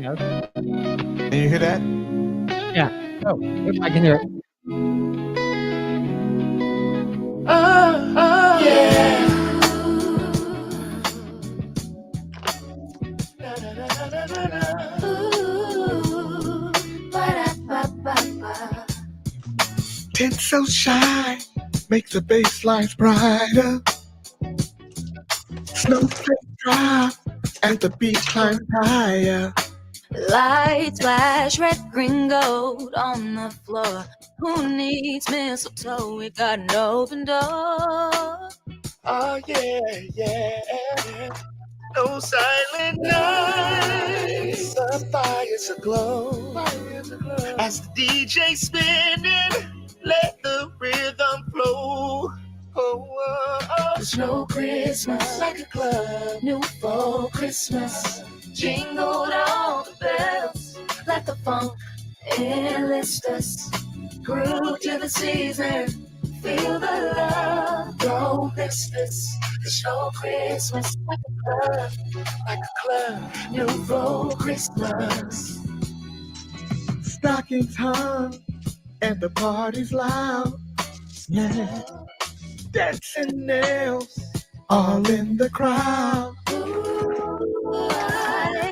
Yes. Can you hear that? Yeah. Oh, yep, I can hear it. Yeah. Tinsel shine makes the bass lines brighter. Snowflake drop and the beat climbs higher. Lights flash, red, green, gold on the floor. Who needs mistletoe? We got an open door. Oh yeah, yeah. No silent nights. The fire's aglow. As the DJ spinning, let the rhythm flow. There's no Christmas like a club. New fall Christmas, jingled all the bells. Let the funk enlist us. Groove to the season, feel the love. Don't miss this. There's no Christmas like a club. Like a club. New fall Christmas. Stockings hung and the party's loud. Yeah. Dancing nails all in the crowd.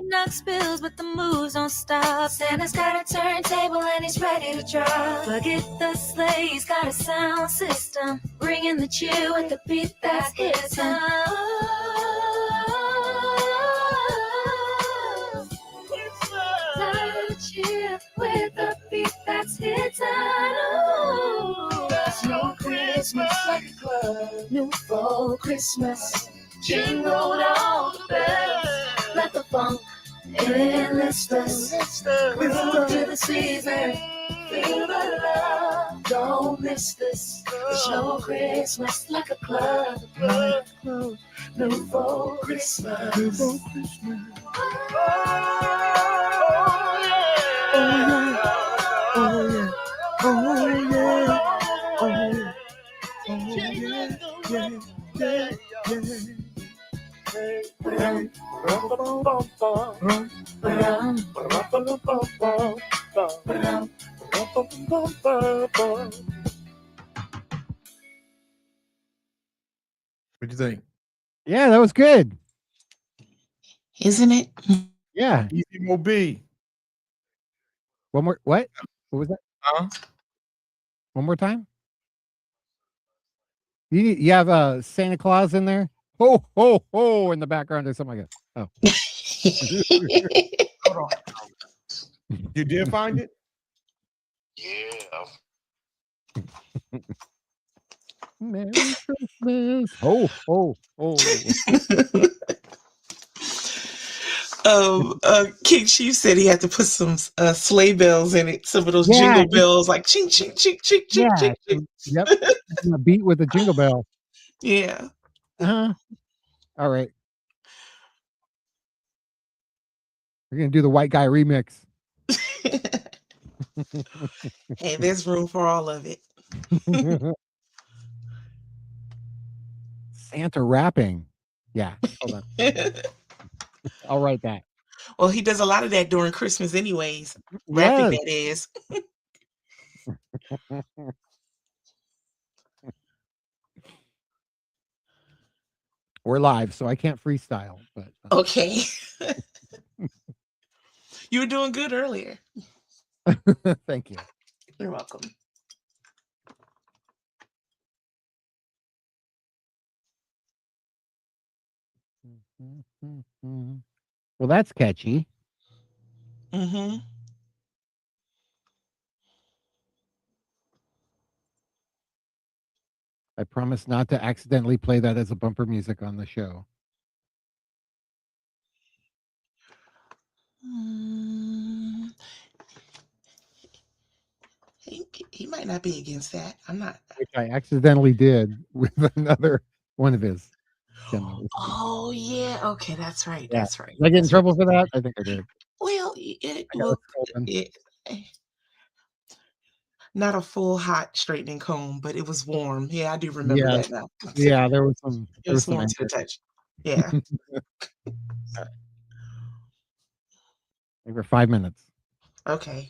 Knock spills, but the moves don't stop. Santa's got a turntable and he's ready to drop. Forget the sleigh, he's got a sound system, bringing the cheer with the beat that's his time. Cheer with the beat that's his time. There's no Christmas like a club. New fall Christmas, jingled all the bells. Let the funk enlist us. Groove to the season, feel the love. Don't miss this. There's no Christmas like a club. New fall Christmas. New fall Christmas. What do you think? Yeah, that was good. Isn't it? Yeah. Easy Mo B. One more. What? What was that? One more time. You have Santa Claus in there? Ho ho ho! In the background or something like that. Oh. Hold on. You did find it? Yeah. Merry Christmas. Ho ho ho. King Chief said he had to put some sleigh bells in it. Some of those jingle bells, like ching ching ching ching ching ching. Ching. Yep. A beat with a jingle bell. Yeah. All right. We're gonna do the white guy remix. Hey, there's room for all of it. Santa rapping. Yeah. Hold on. I'll write that. Well, he does a lot of that during Christmas anyways. Rapping, that is. We're live, so I can't freestyle. But okay. You were doing good earlier. Thank you. You're welcome. Well, that's catchy. Mm-hmm. I promise not to accidentally play that as a bumper music on the show. He might not be against that. I'm not. Which I accidentally did with another one of his demos. Oh, yeah. Okay, that's right. Yeah. That's right. Did I get in trouble for that? I think I did. Well, not a full hot straightening comb, but it was warm. Yeah, I do remember that now. Yeah, there was some. It was warm to the touch. Yeah. Maybe 5 minutes. Okay.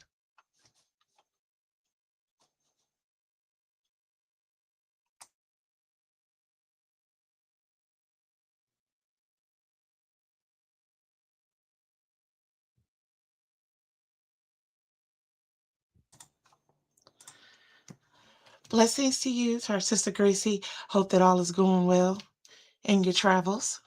Blessings to you, to our sister Gracie. Hope that all is going well in your travels.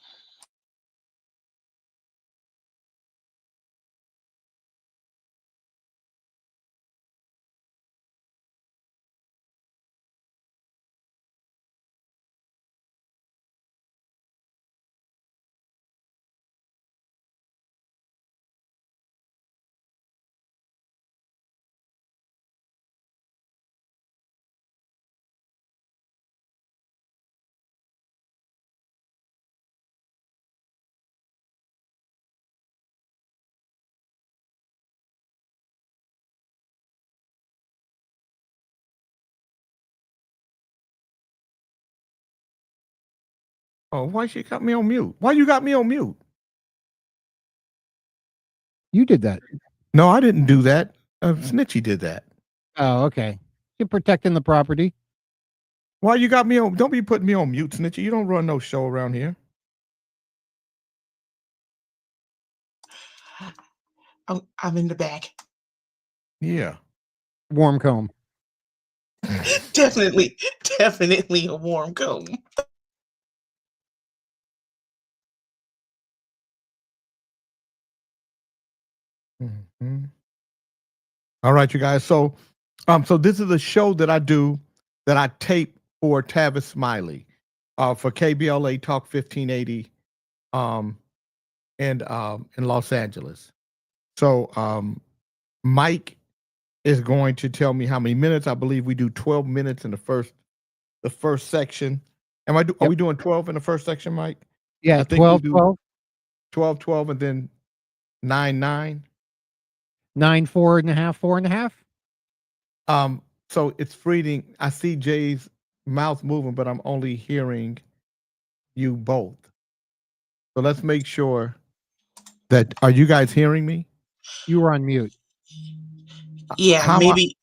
Oh, why she got me on mute? Why you got me on mute? You did that. No, I didn't do that. Snitchy did that. Oh, okay. You're protecting the property. Why you got me on? Don't be putting me on mute, Snitchy. You don't run no show around here. I'm in the back. Yeah. Warm comb. Definitely a warm comb. Mm-hmm. All right, you guys. So this is a show that I do that I tape for Tavis Smiley, for KBLA Talk 1580, in Los Angeles. So Mike is going to tell me how many minutes. I believe we do 12 minutes in the first section. Are we doing 12 in the first section, Mike? Yeah, I think 12, we do 12. 12, 12, and then 9, 9. 9, 4.5, 4.5. So it's freezing. I see Jay's mouth moving, but I'm only hearing you both. So let's make sure that, are you guys hearing me? You were on mute. Yeah, maybe.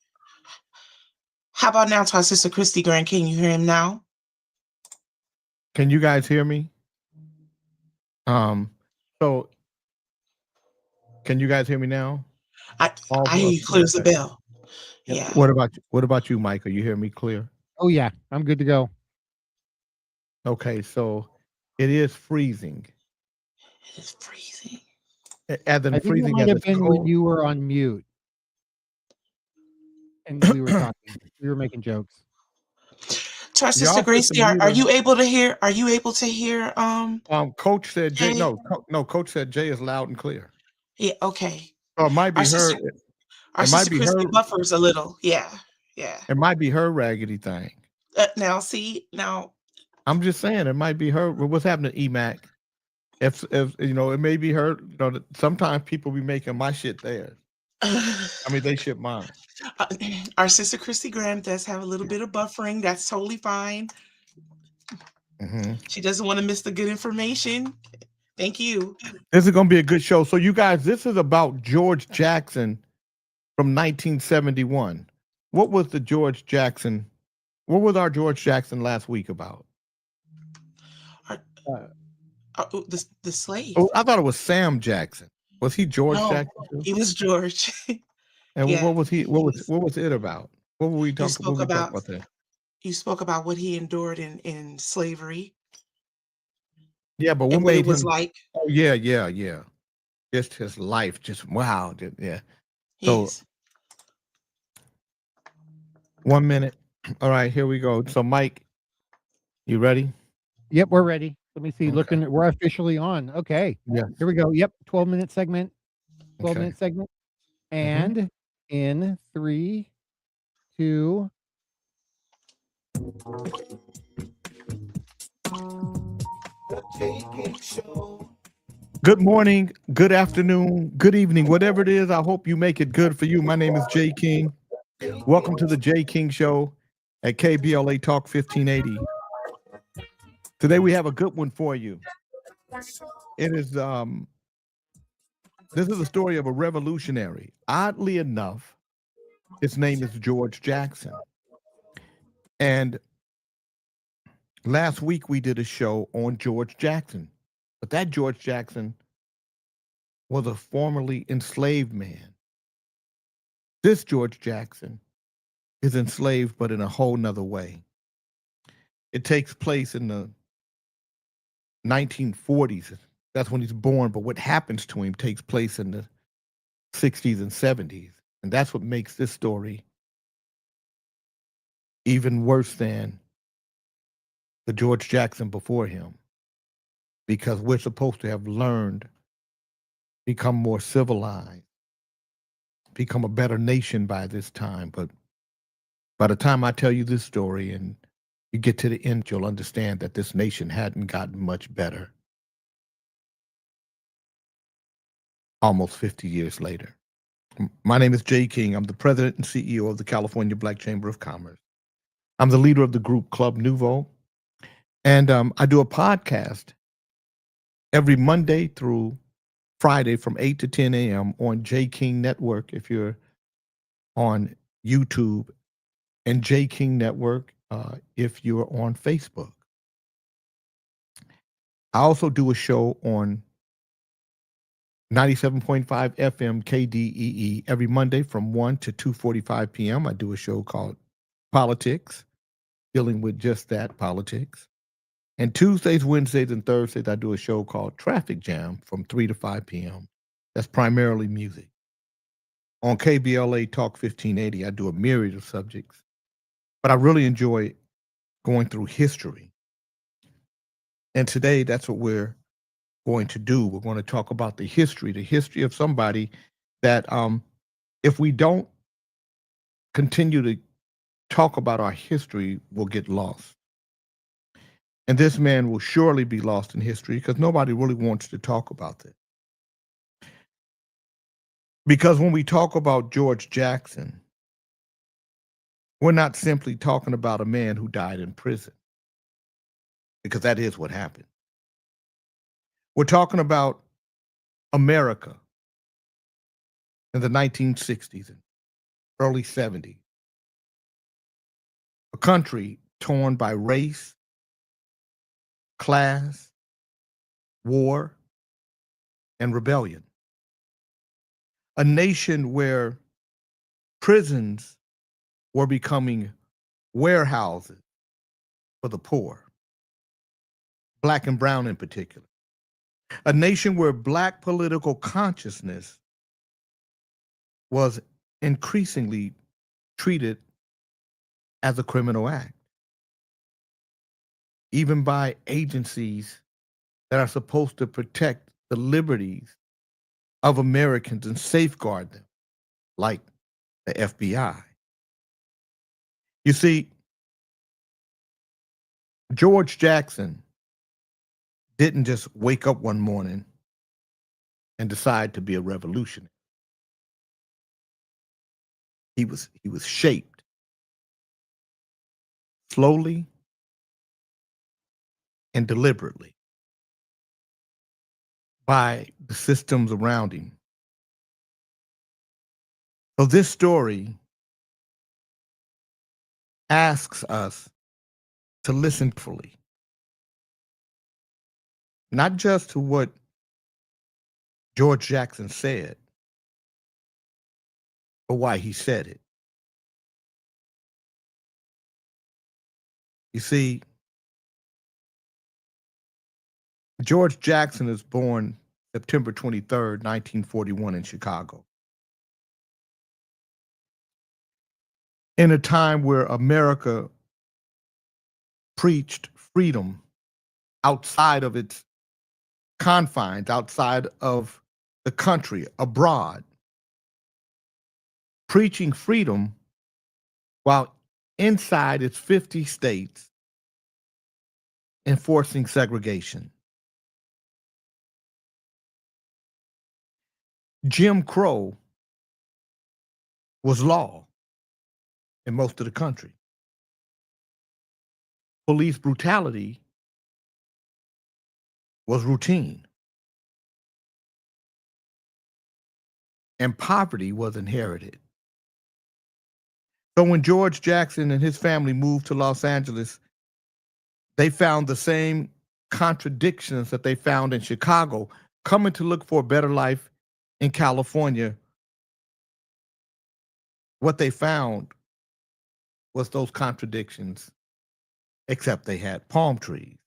How about now to our sister Christy Grant? Can you hear him now? Can you guys hear me? So can you guys hear me now? I hear you clear as a bell. Yeah. What about you, Mike? Are you hearing me clear? Oh yeah, I'm good to go. Okay, so it is freezing. It's freezing. As in I think it freezing might as have it's been cold. when you were on mute. And we were talking. We were making jokes. To our sister Gracie, are you able to hear? Are you able to hear? Coach said Jay. Jay? No. Coach said Jay is loud and clear. Yeah. Okay. So it might be her. Our sister Christy buffers a little. Yeah. Yeah. It might be her raggedy thing. Now, see, now. I'm just saying it might be her. What's happening to EMAC? If you know, it may be her. You know, sometimes people be making my shit theirs. I mean, they ship mine. Our sister Christy Graham does have a little bit of buffering. That's totally fine. Mm-hmm. She doesn't want to miss the good information. Thank you. This is going to be a good show. So, you guys, this is about George Jackson from 1971. What was the George Jackson? What was our George Jackson last week about? The slave. Oh, I thought it was Sam Jackson. Was he George Jackson? He was George. And yeah, what was he? What was it about? What were we talking about that? You spoke about what he endured in slavery. Yeah, but what made it was him, like? Oh yeah. Just his life, just wow. Yeah. Yes. So 1 minute. All right, here we go. So Mike, you ready? Yep, we're ready. Let me see. Okay. We're officially on. Okay. Yeah. Here we go. Yep. 12-minute segment. 12-minute segment. And in 3, 2. Good morning, good afternoon, good evening, whatever it is. I hope you make it good for you. My name is Jay King. Welcome to the Jay King Show at KBLA Talk 1580. Today we have a good one for you. It is This is the story of a revolutionary. Oddly enough, his name is George Jackson. And last week we did a show on George Jackson. But that George Jackson was a formerly enslaved man. This George Jackson is enslaved, but in a whole nother way. It takes place in the 1940s. That's when he's born, but what happens to him takes place in the 60s and 70s. And that's what makes this story even worse than the George Jackson before him, because we're supposed to have learned, become more civilized, become a better nation by this time. But by the time I tell you this story and you get to the end, you'll understand that this nation hadn't gotten much better almost 50 years later. My name is Jay King. I'm the president and CEO of the California Black Chamber of Commerce. I'm the leader of the group Club Nouveau. And I do a podcast every Monday through Friday from 8 to 10 a.m. on J King Network if you're on YouTube, and J King Network if you're on Facebook. I also do a show on 97.5 FM KDEE every Monday from 1 to 2:45 p.m. I do a show called Politics, dealing with just that, politics. And Tuesdays, Wednesdays, and Thursdays, I do a show called Traffic Jam from 3 to 5 p.m. That's primarily music. On KBLA Talk 1580, I do a myriad of subjects, but I really enjoy going through history. And today, that's what we're going to do. We're going to talk about the history of somebody that if we don't continue to talk about our history, we'll get lost. And this man will surely be lost in history because nobody really wants to talk about this. Because when we talk about George Jackson, we're not simply talking about a man who died in prison, because that is what happened. We're talking about America in the 1960s and early 70s, a country torn by race, class, war, and rebellion. A nation where prisons were becoming warehouses for the poor, Black and brown in particular. A nation where Black political consciousness was increasingly treated as a criminal act, even by agencies that are supposed to protect the liberties of Americans and safeguard them, like the FBI. You see, George Jackson didn't just wake up one morning and decide to be a revolutionary. He was shaped slowly and deliberately by the systems around him. So this story asks us to listen fully, not just to what George Jackson said, but why he said it. You see, George Jackson is born September 23rd, 1941 in Chicago. In a time where America preached freedom outside of its confines, outside of the country, abroad, preaching freedom while inside its 50 states enforcing segregation. Jim Crow was law in most of the country. Police brutality was routine. and poverty was inherited. So when George Jackson and his family moved to Los Angeles, they found the same contradictions that they found in Chicago. Coming to look for a better life in California, what they found was those contradictions, except they had palm trees.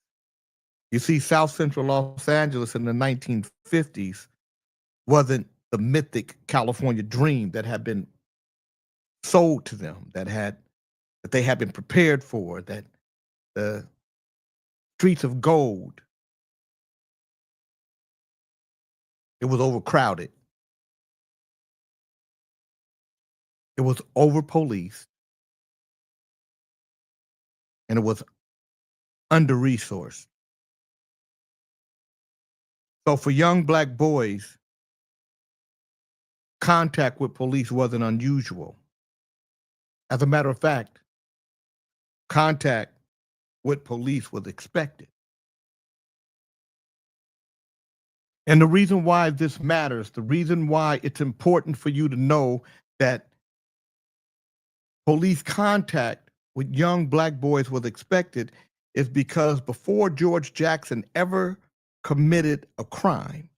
You see, South Central Los Angeles in the 1950s wasn't the mythic California dream that had been sold to them, that they had been prepared for, that the streets of gold. It was overcrowded. It was over-policed. And it was under-resourced. So for young Black boys, contact with police wasn't unusual. As a matter of fact, contact with police was expected. And the reason why this matters, the reason why it's important for you to know that police contact with young Black boys was expected is because before George Jackson ever committed a crime,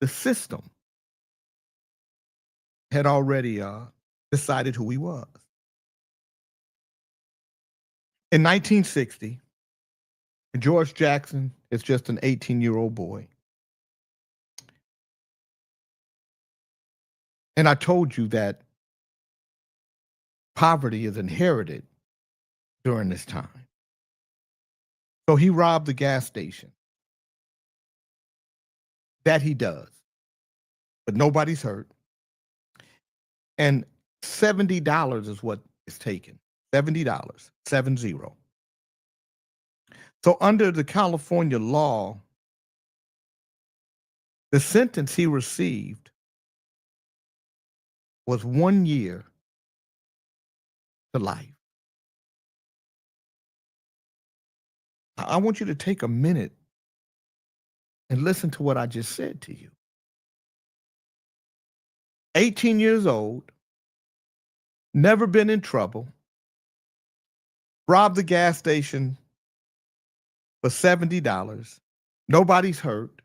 the system had already decided who he was. In 1960, George Jackson is just an 18-year-old boy. And I told you that poverty is inherited during this time. So he robbed the gas station. That he does. But nobody's hurt. And $70 is what is taken. $70, 70. So under the California law, the sentence he received was 1 year to life. I want you to take a minute and listen to what I just said to you. 18 years old, never been in trouble, robbed the gas station for $70. Nobody's hurt.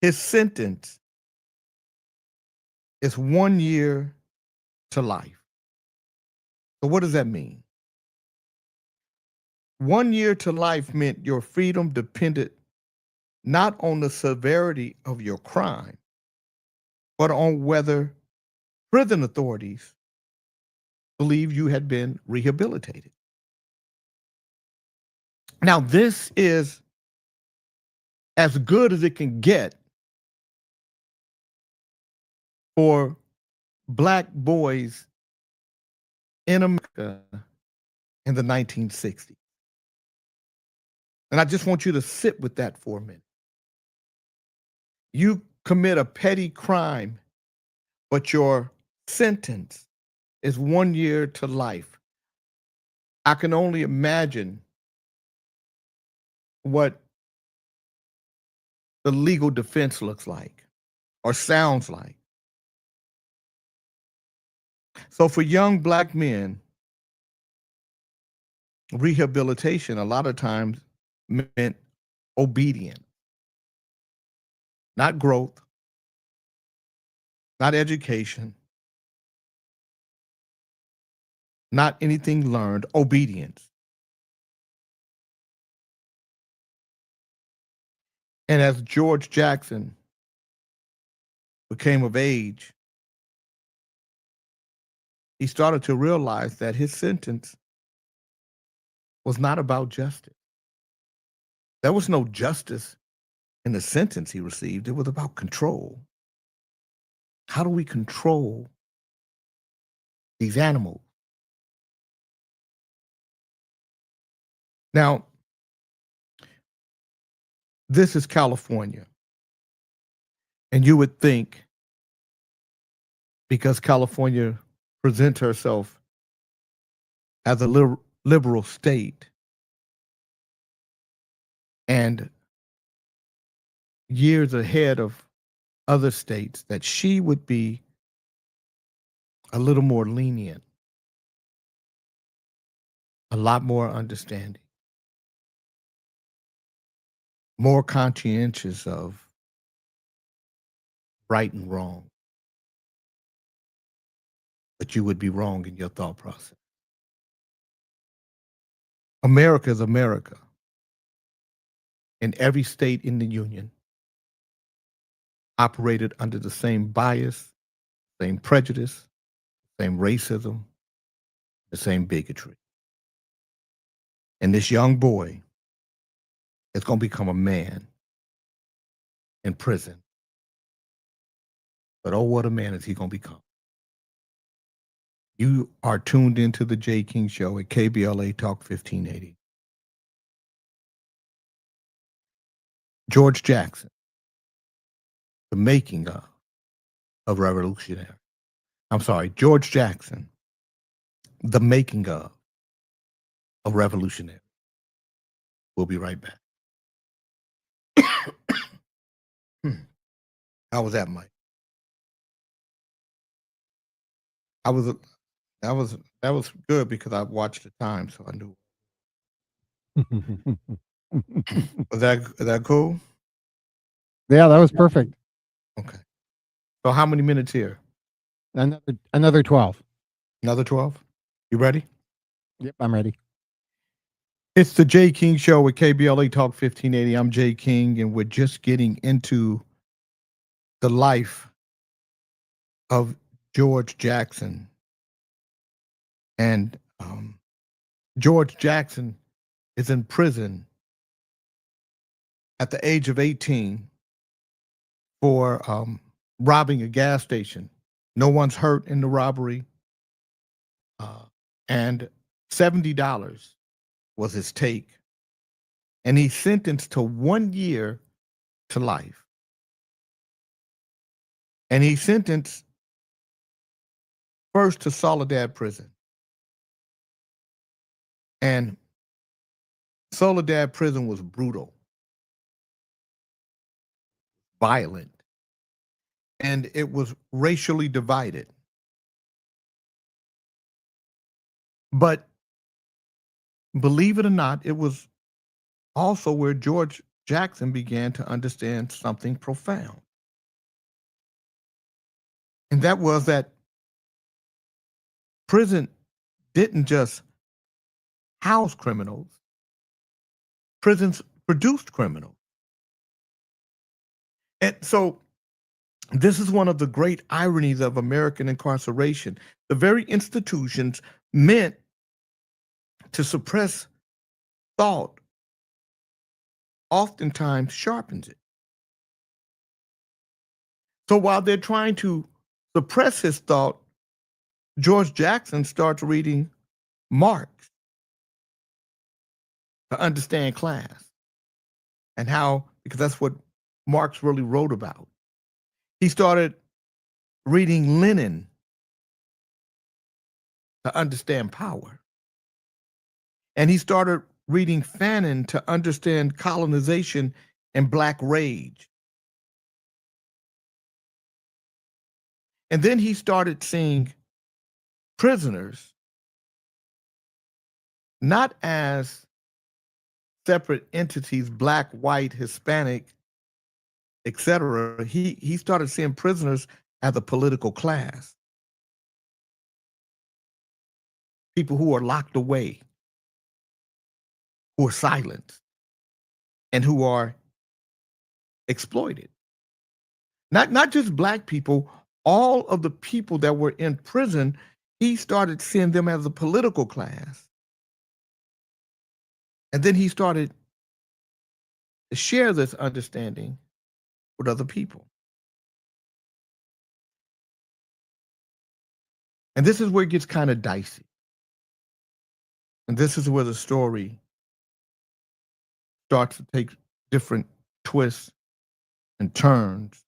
His sentence is 1 year to life. So what does that mean? 1 year to life meant your freedom depended not on the severity of your crime, but on whether prison authorities believe you had been rehabilitated. Now, this is as good as it can get for Black boys in America in the 1960s. And I just want you to sit with that for a minute. You commit a petty crime, but your sentence is 1 year to life. I can only imagine what the legal defense looks like or sounds like. So for young Black men, rehabilitation a lot of times meant obedience, not growth, not education, not anything learned, obedience. And as George Jackson became of age, he started to realize that his sentence was not about justice. There was no justice in the sentence he received. It was about control. How do we control these animals? Now, this is California. And you would think, because California presents herself as a liberal state, and years ahead of other states, that she would be a little more lenient, a lot more understanding, more conscientious of right and wrong. But you would be wrong in your thought process. America is America. In every state in the Union operated under the same bias, same prejudice, same racism, the same bigotry. And this young boy is going to become a man in prison. But oh, what a man is he going to become. You are tuned into the Jay King Show at KBLA Talk 1580. George Jackson, the making of revolutionary. I'm sorry, George Jackson, the making of a revolutionary. We'll be right back. How was that, Mike? That was good because I watched the time, so I knew. Is that cool? Yeah, that was perfect. Okay. So how many minutes here? Another 12. Another 12? You ready? Yep, I'm ready. It's the Jay King Show with KBLA Talk 1580. I'm Jay King, and we're just getting into the life of George Jackson. And George Jackson is in prison at the age of 18 for robbing a gas station. No one's hurt in the robbery. And $70 was his take. And he's sentenced to 1 year to life. And he's sentenced first to Soledad prison. And Soledad prison was brutal, violent, and it was racially divided. But believe it or not, it was also where George Jackson began to understand something profound. And that was that prison didn't just house criminals, prisons produced criminals. And so this is one of the great ironies of American incarceration. The very institutions meant to suppress thought oftentimes sharpens it. So while they're trying to suppress his thought, George Jackson starts reading Marx to understand class and how, because that's what Marx really wrote about. He started reading Lenin to understand power. And he started reading Fanon to understand colonization and Black rage. And then he started seeing prisoners not as separate entities, Black, white, Hispanic, etc. He started seeing prisoners as a political class. People who are locked away, who are silenced, and who are exploited. Not just Black people, all of the people that were in prison, he started seeing them as a political class. And then he started to share this understanding with other people. And this is where it gets kind of dicey. And this is where the story starts to take different twists and turns,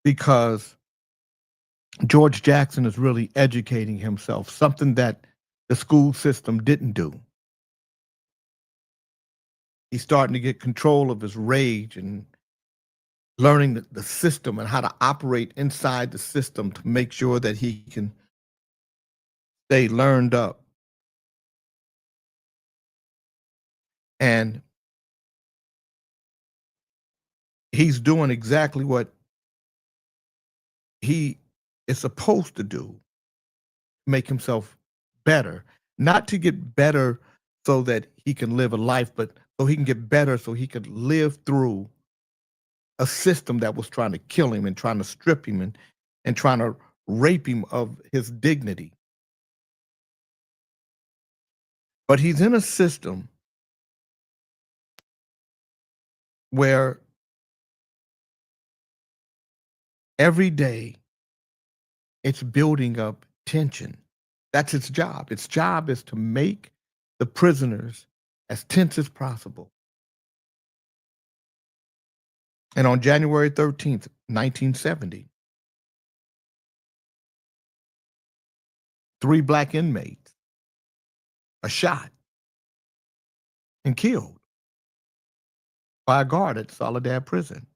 because George Jackson is really educating himself, something that the school system didn't do. He's starting to get control of his rage and learning the system and how to operate inside the system to make sure that he can stay learned up. And he's doing exactly what he is supposed to do, make himself better, not to get better so that he can live a life, but so he can get better so he could live through a system that was trying to kill him and trying to strip him and trying to rape him of his dignity. But he's in a system where every day it's building up tension. That's its job. Its job is to make the prisoners as tense as possible. And on January 13th, 1970, 3 black inmates are shot and killed by a guard at Soledad prison.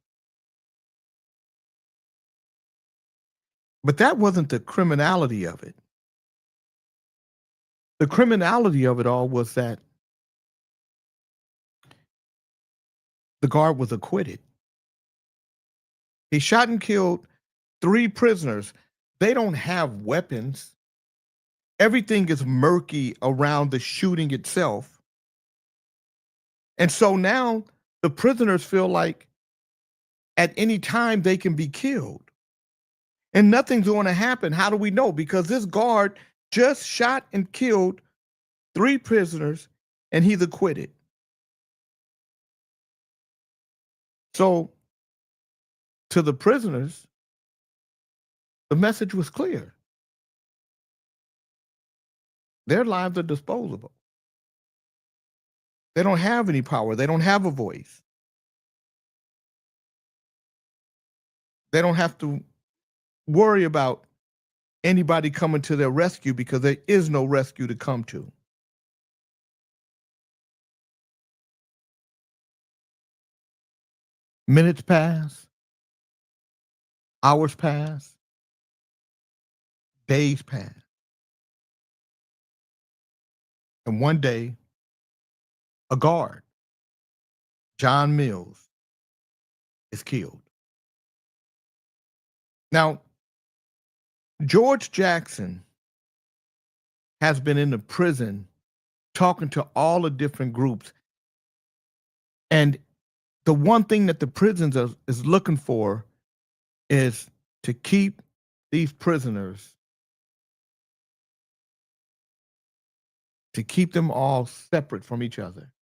But that wasn't the criminality of it. The criminality of it all was that the guard was acquitted. He shot and killed 3 prisoners. They don't have weapons. Everything is murky around the shooting itself. And so now the prisoners feel like at any time they can be killed. And nothing's going to happen. How do we know? Because this guard just shot and killed 3 prisoners and he's acquitted. So to the prisoners, the message was clear. Their lives are disposable. They don't have any power. They don't have a voice. They don't have to worry about anybody coming to their rescue because there is no rescue to come to. Minutes pass, hours pass, days pass. And one day, a guard, John Mills, is killed. Now, George Jackson has been in the prison talking to all the different groups. And the one thing that the prisons is looking for is to keep these prisoners, to keep them all separate from each other.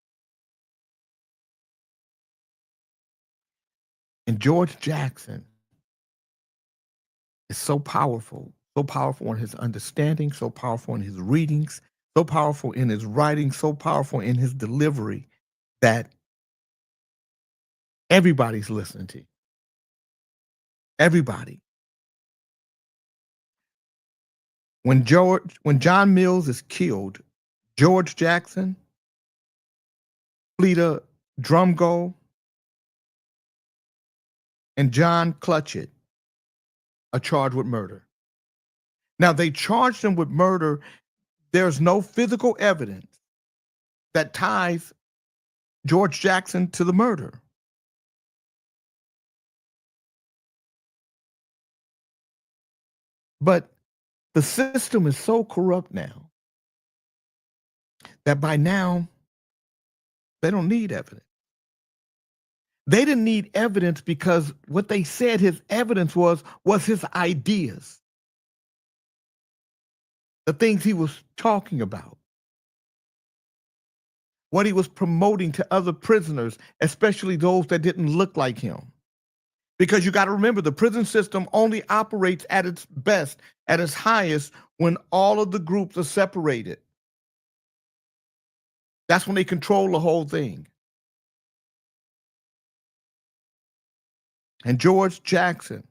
And George Jackson is so powerful in his understanding, so powerful in his readings, so powerful in his writing, so powerful in his delivery that everybody's listening to. Everybody. When John Mills is killed, George Jackson, Fleeta Drumgo, and John Clutchett are charged with murder. Now, they charged him with murder. There's no physical evidence that ties George Jackson to the murder. But the system is so corrupt now that by now, they don't need evidence. They didn't need evidence because what they said his evidence was his ideas, the things he was talking about, what he was promoting to other prisoners, especially those that didn't look like him. Because you got to remember, the prison system only operates at its best, at its highest, when all of the groups are separated. That's when they control the whole thing. And George Jackson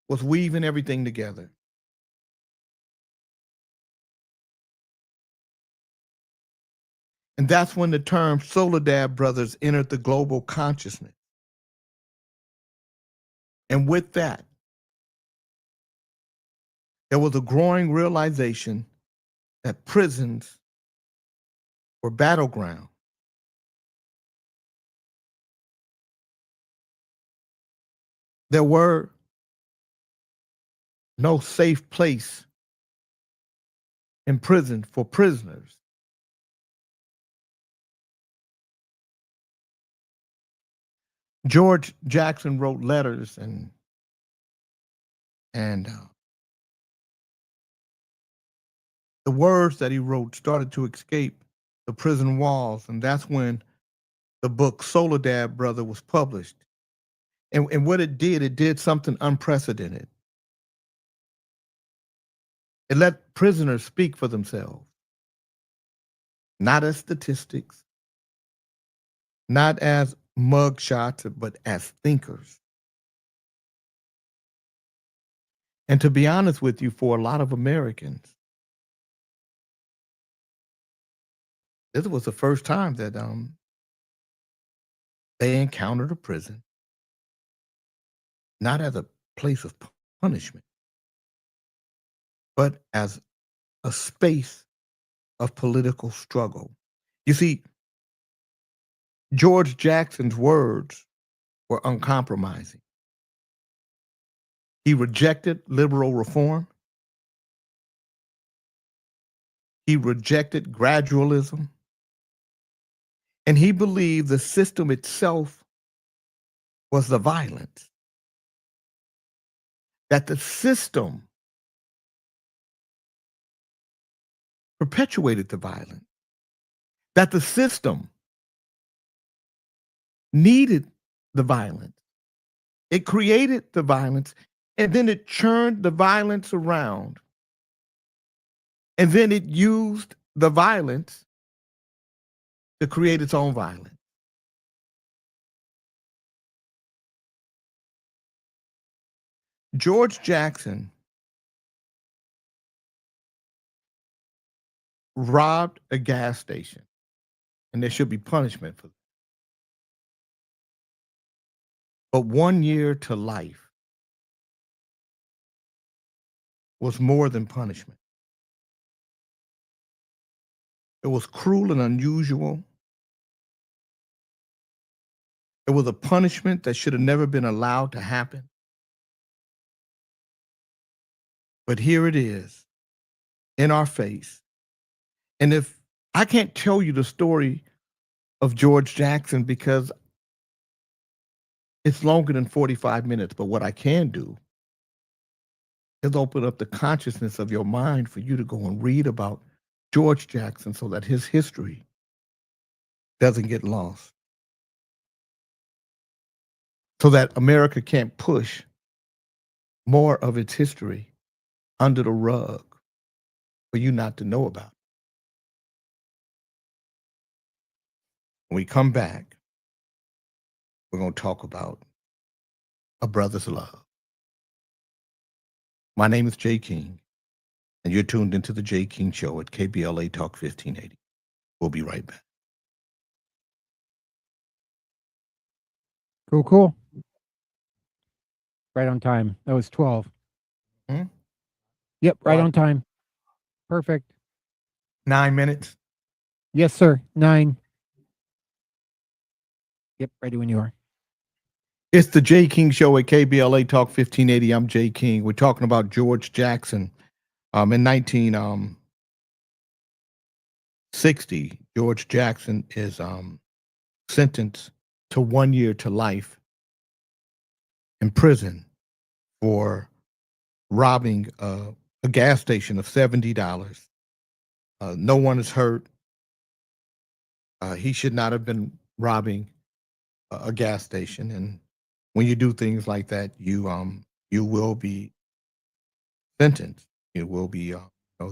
was weaving everything together. And that's when the term Soledad Brothers entered the global consciousness. And with that, there was a growing realization that prisons were battleground. There were no safe place in prison for prisoners. George Jackson wrote letters and the words that he wrote started to escape the prison walls, and that's when the book Soledad, Brother was published. And what it did something unprecedented. It let prisoners speak for themselves, not as statistics, not as mugshots, but as thinkers. And to be honest with you, for a lot of Americans, this was the first time that they encountered a prison, not as a place of punishment, but as a space of political struggle. You see, George Jackson's words were uncompromising. He rejected liberal reform. He rejected gradualism. And he believed the system itself was the violence. That the system perpetuated the violence. That the system needed the violence. It created the violence, and then it churned the violence around. And then it used the violence to create its own violence. George Jackson robbed a gas station, and there should be punishment for that. But 1 year to life was more than punishment. It was cruel and unusual. It was a punishment that should have never been allowed to happen. But here it is, in our face. And if I can't tell you the story of George Jackson because it's longer than 45 minutes, but what I can do is open up the consciousness of your mind for you to go and read about George Jackson so that his history doesn't get lost. So that America can't push more of its history under the rug for you not to know about. When we come back, we're going to talk about a brother's love. My name is Jay King, and you're tuned into the Jay King Show at KBLA Talk 1580. We'll be right back. Cool. Right on time. That was 12. Yep, right on time. Perfect. 9 minutes. Yes, sir. 9. Yep, ready when you are. It's the Jay King Show at KBLA Talk 1580. I'm Jay King. We're talking about George Jackson. In 1960, George Jackson is sentenced to 1 year to life in prison for robbing a gas station of $70. No one is hurt. He should not have been robbing a gas station. And when you do things like that, you will be sentenced. It will be,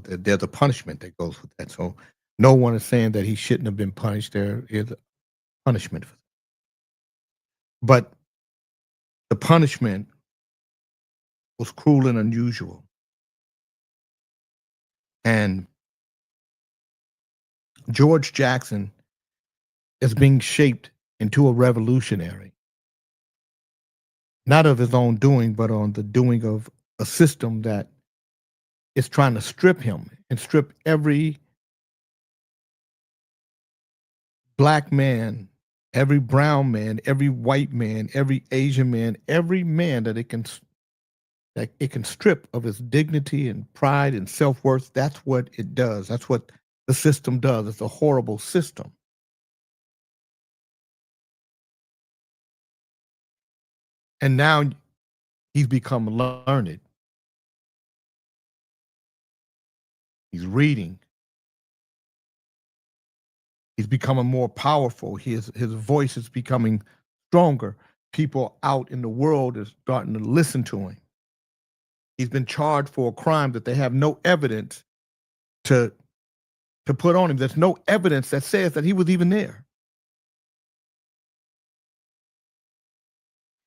there's a punishment that goes with that. So no one is saying that he shouldn't have been punished. There is a punishment for that. But the punishment was cruel and unusual. And George Jackson is being shaped into a revolutionary. not of his own doing, but on the doing of a system that is trying to strip him and strip every black man, every brown man, every white man, every Asian man, every man that it can strip of his dignity and pride and self-worth. That's what it does. That's what the system does. It's a horrible system. And now he's become learned. He's reading. He's becoming more powerful. His voice is becoming stronger. People out in the world are starting to listen to him. He's been charged for a crime that they have no evidence to put on him. There's no evidence that says that he was even there.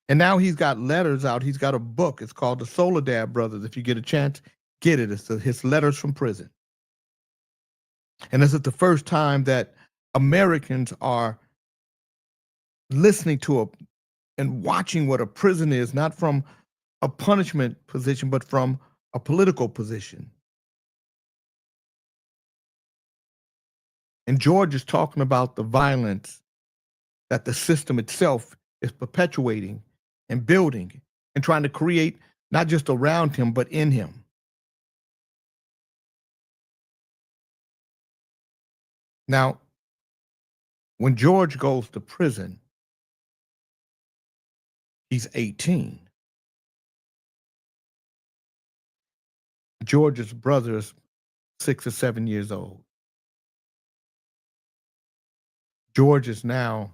And now he's got letters out. He's got a book. It's called The Soledad Brothers. If you get a chance, get it. It's his letters from prison. And this is the first time that Americans are listening to and watching what a prison is, not from a punishment position, but from a political position. And George is talking about the violence that the system itself is perpetuating and building and trying to create, not just around him, but in him. Now, when George goes to prison, he's 18. George's brother is 6 or 7 years old. George is now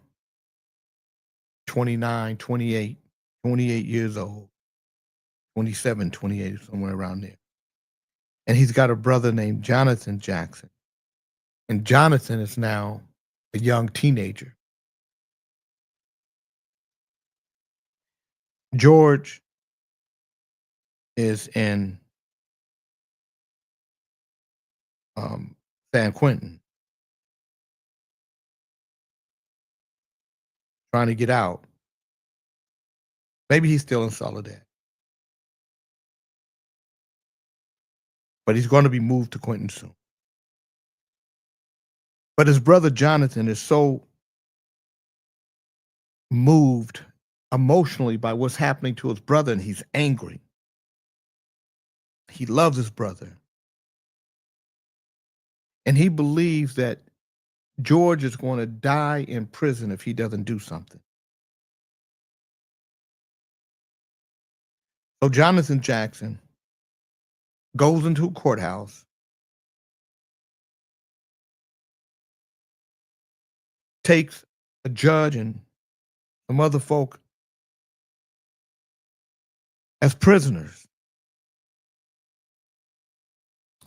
29, 28 years old, 27, 28, somewhere around there. And he's got a brother named Jonathan Jackson. And Jonathan is now a young teenager. George is in San Quentin, trying to get out. Maybe he's still in Soledad. But he's going to be moved to Quentin soon. But his brother Jonathan is so moved emotionally by what's happening to his brother, and he's angry. He loves his brother. And he believes that George is going to die in prison if he doesn't do something. So Jonathan Jackson goes into a courthouse, takes a judge and some other folk as prisoners.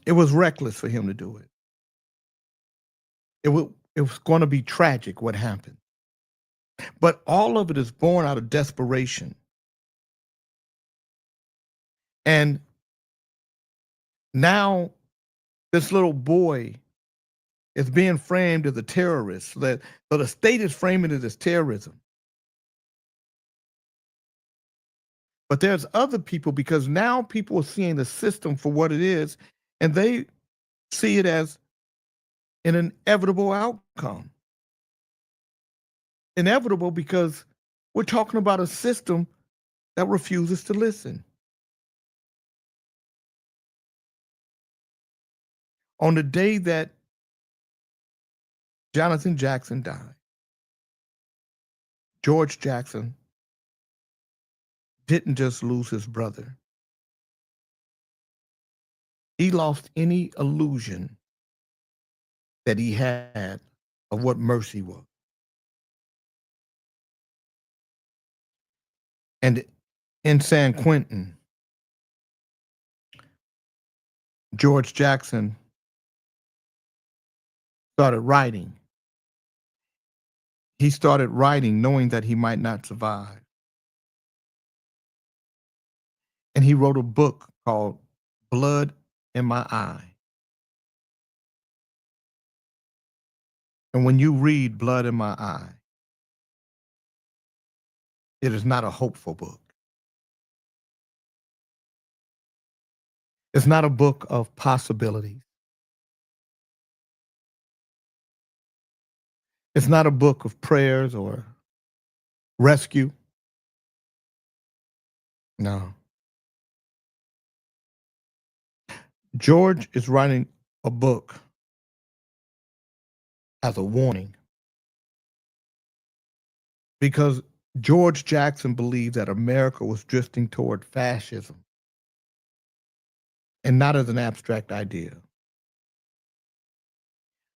It was reckless for him to do it. It was going to be tragic what happened. But all of it is born out of desperation. And now this little boy is being framed as a terrorist. So the state is framing it as terrorism. But there's other people, because now people are seeing the system for what it is, and they see it as an inevitable outcome. Inevitable because we're talking about a system that refuses to listen. On the day that Jonathan Jackson died, George Jackson didn't just lose his brother. He lost any illusion that he had of what mercy was. And in San Quentin, George Jackson started writing. He started writing knowing that he might not survive. And he wrote a book called Blood in My Eye. And when you read Blood in My Eye, it is not a hopeful book. It's not a book of possibilities. It's not a book of prayers or rescue. No. George is writing a book as a warning because George Jackson believed that America was drifting toward fascism and not as an abstract idea,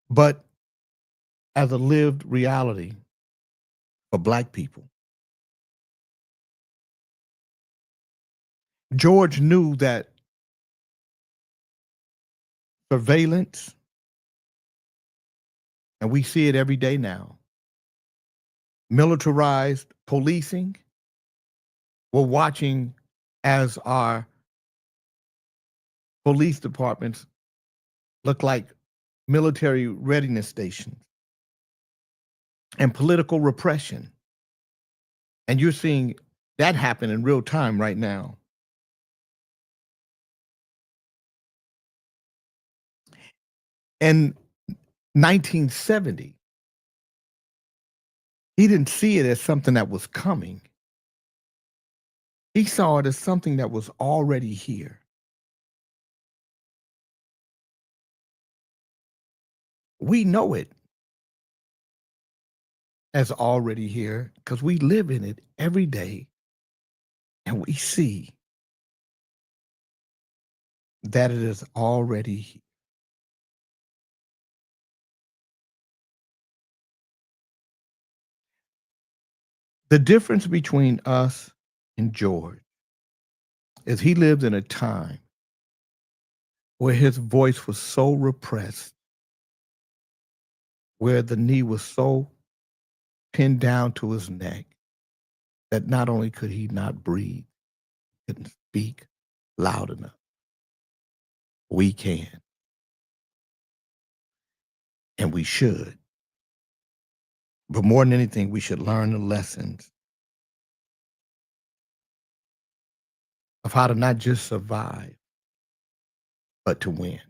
but as a lived reality for Black people. George knew that surveillance, and we see it every day now, militarized policing, we're watching as our police departments look like military readiness stations, and political repression. And you're seeing that happen in real time right now. In 1970, he didn't see it as something that was coming. He saw it as something that was already here. We know it as already here because we live in it every day and we see that it is already here. The difference between us and George is he lived in a time where his voice was so repressed, where the knee was so pinned down to his neck that not only could he not breathe, couldn't speak loud enough. We can. And we should. But more than anything, we should learn the lessons of how to not just survive, but to win.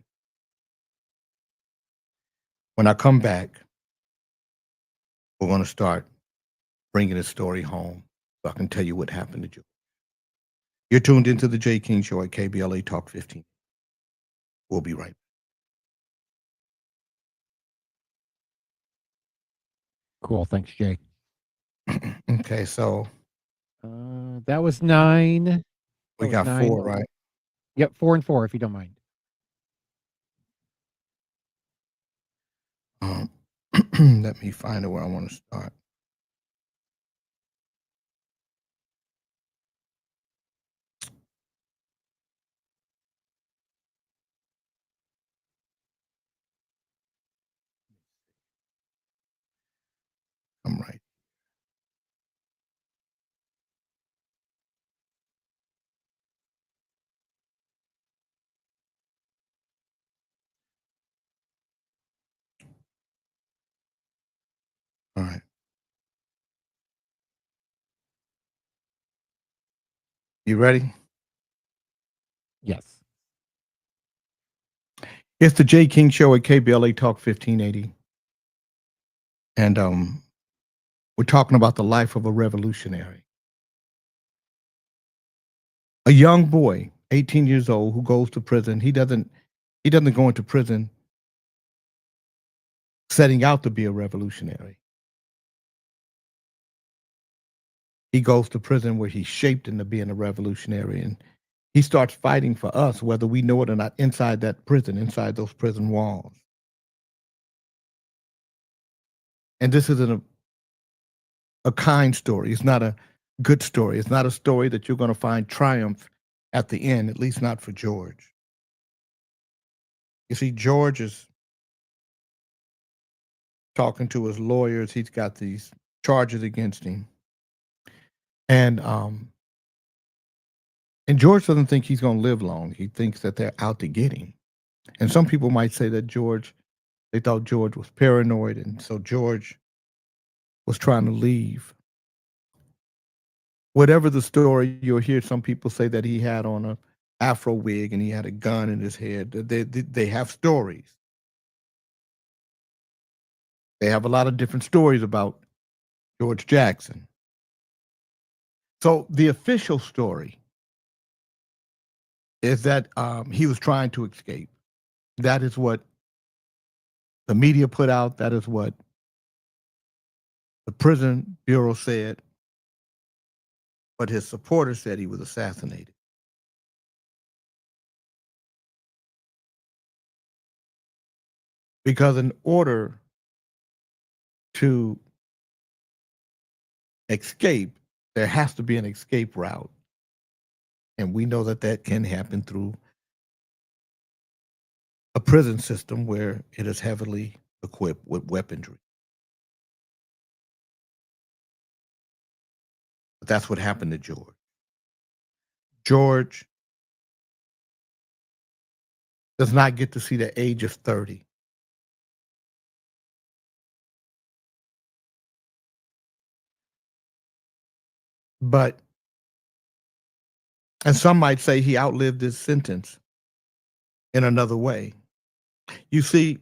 When I come back, we're going to start bringing the story home so I can tell you what happened to George. You're tuned into the Jay King Show at KBLA Talk 15. We'll be right back. Cool. Thanks, Jay. Okay, so that was 9. we got 4, right? Yep, 4 and 4, if you don't mind. Let me find out where I want to start. I'm right. All right. You ready? Yes. It's the Jay King Show at KBLA Talk 1580. And we're talking about the life of a revolutionary. A young boy, 18 years old, who goes to prison. He doesn't go into prison setting out to be a revolutionary. He goes to prison where he's shaped into being a revolutionary, and he starts fighting for us, whether we know it or not, inside that prison, inside those prison walls. And this isn't a kind story. It's not a good story. It's not a story that you're going to find triumph at the end, at least not for George. You see, George is talking to his lawyers. He's got these charges against him. And George doesn't think he's going to live long. He thinks that they're out to get him. And some people might say that they thought George was paranoid, and so George was trying to leave. Whatever the story, you'll hear some people say that he had on afro wig and he had a gun in his head. They have stories. They have a lot of different stories about George Jackson. So the official story is that he was trying to escape. That is what the media put out. That is what the prison bureau said. But his supporters said he was assassinated. Because in order to escape, there has to be an escape route. And we know that that can happen through a prison system where it is heavily equipped with weaponry. But that's what happened to George. George does not get to see the age of 30. But, and some might say he outlived his sentence in another way. You see,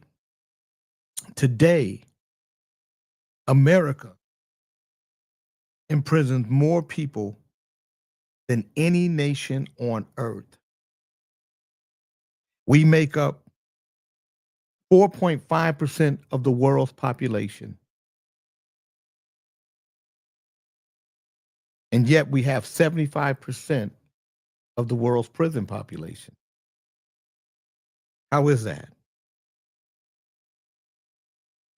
today, America imprisons more people than any nation on earth. We make up 4.5% of the world's population. And yet we have 75% of the world's prison population. How is that?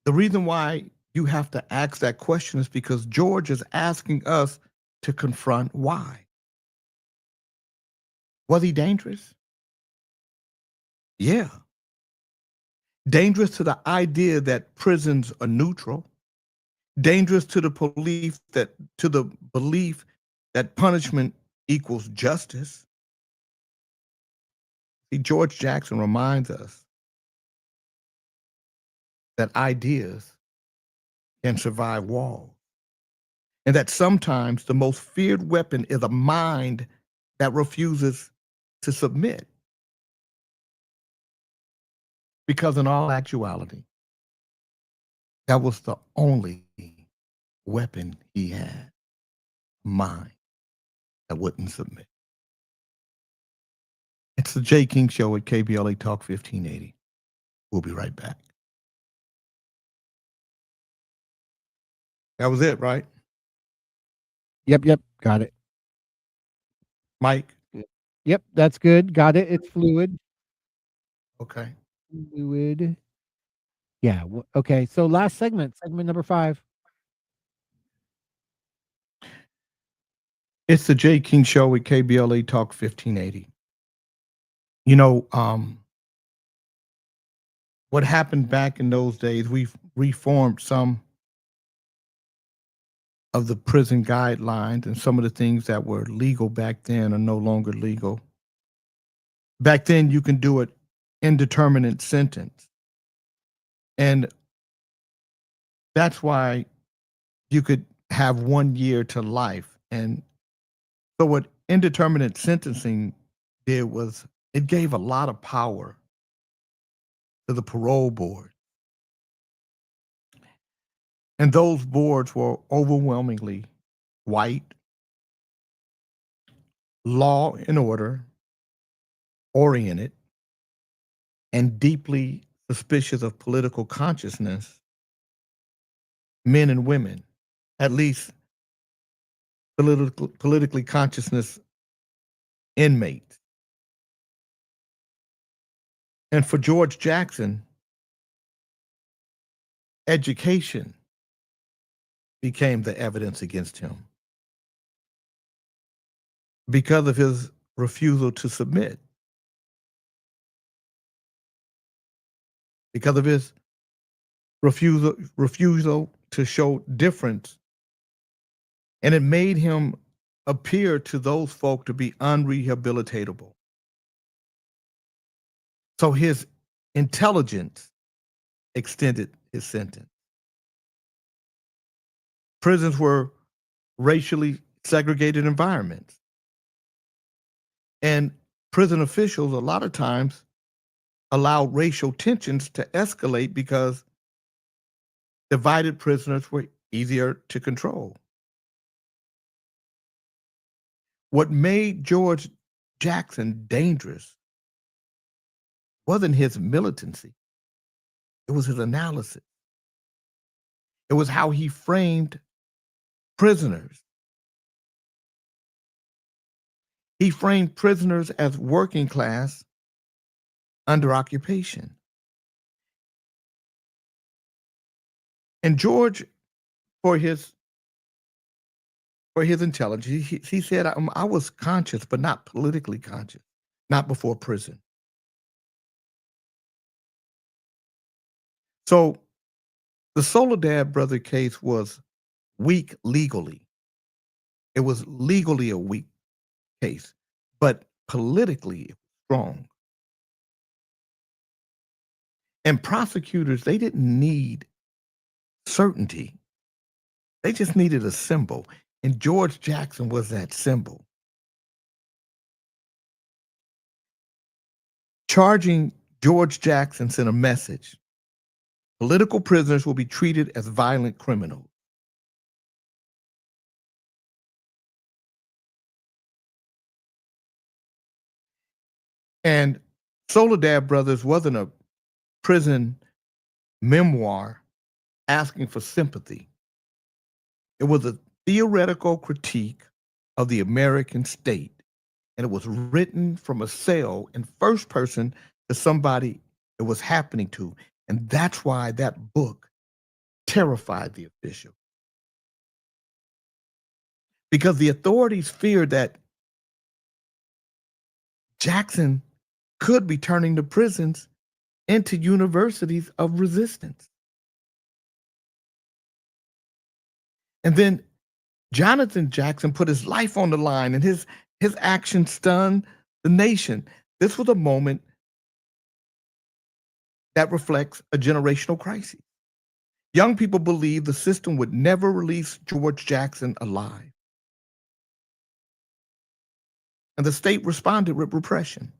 The reason why you have to ask that question is because George is asking us to confront why. Was he dangerous? Yeah. Dangerous to the idea that prisons are neutral. Dangerous to the belief that punishment equals justice. See, George Jackson reminds us that ideas can survive walls, and that sometimes the most feared weapon is a mind that refuses to submit. Because in all actuality, that was the only weapon he had, a mind that wouldn't submit. It's the Jay King Show at KBLA Talk 1580. We'll be right back. That was it, right? Yep. Got it. Mike? Yep, that's good. Got it. It's fluid. Okay. Fluid. Yeah. Okay. So last segment number 5. It's the Jay King Show at KBLA Talk 1580. You know, what happened back in those days, we've reformed some of the prison guidelines, and some of the things that were legal back then are no longer legal. Back then, you can do it indeterminate sentence. And that's why you could have 1 year to life. And so what indeterminate sentencing did was it gave a lot of power to the parole board. And those boards were overwhelmingly white, law and order oriented, and deeply suspicious of political consciousness, men and women, at least politically consciousness inmates. And for George Jackson, education became the evidence against him because of his refusal to submit, because of his refusal to show difference. And it made him appear to those folk to be unrehabilitatable. So his intelligence extended his sentence. Prisons were racially segregated environments. And prison officials a lot of times allowed racial tensions to escalate because divided prisoners were easier to control. What made George Jackson dangerous wasn't his militancy, it was his analysis. It was how he framed prisoners. He framed prisoners as working class under occupation. And George, for his intelligence, he said, I was conscious, but not politically conscious, not before prison. So the Soledad brother case was weak legally. It was legally a weak case, but politically it was strong. And prosecutors, they didn't need certainty. They just needed a symbol. And George Jackson was that symbol. Charging George Jackson sent a message. Political prisoners will be treated as violent criminals. And Soledad Brothers wasn't a prison memoir asking for sympathy. It was a theoretical critique of the American state, and it was written from a cell in first person to somebody it was happening to. And that's why that book terrified the official. Because the authorities feared that Jackson could be turning the prisons into universities of resistance. And then Jonathan Jackson put his life on the line, and his actions stunned the nation. This was a moment that reflects a generational crisis. Young people believed the system would never release George Jackson alive. And the state responded with repression.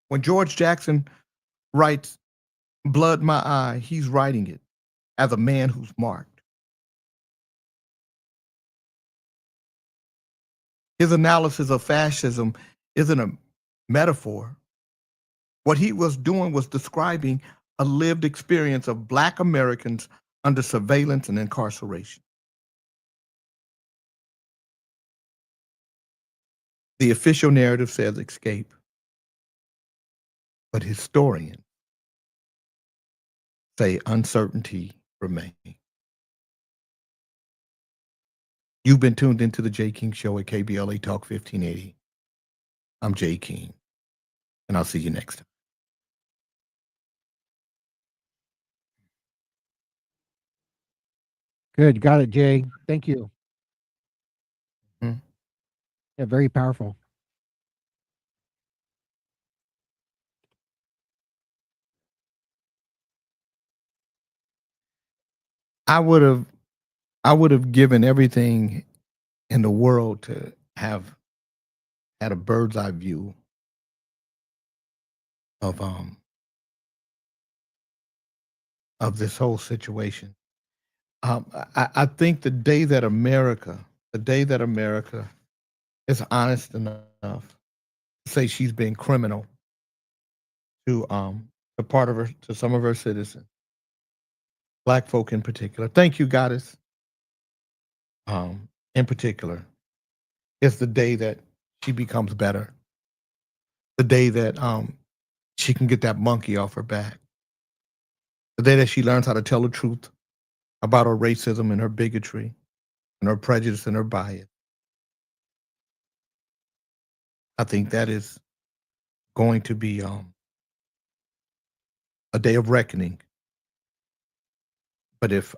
When George Jackson writes, "Blood my eye," he's writing it as a man who's marked. His analysis of fascism isn't a metaphor. What he was doing was describing a lived experience of Black Americans under surveillance and incarceration. The official narrative says escape, but historians say uncertainty remains. You've been tuned into the Jay King Show at KBLA Talk 1580. I'm Jay King, and I'll see you next time. Good. Got it, Jay. Thank you. Mhm. Yeah, very powerful. I would have given everything in the world to have had a bird's eye view of this whole situation. I think the day that America is honest enough to say she's been criminal to to some of her citizens, Black folk in particular. Thank you, Goddess. In particular, is the day that she becomes better. The day that she can get that monkey off her back. The day that she learns how to tell the truth about her racism and her bigotry and her prejudice and her bias. I think that is going to be a day of reckoning. But if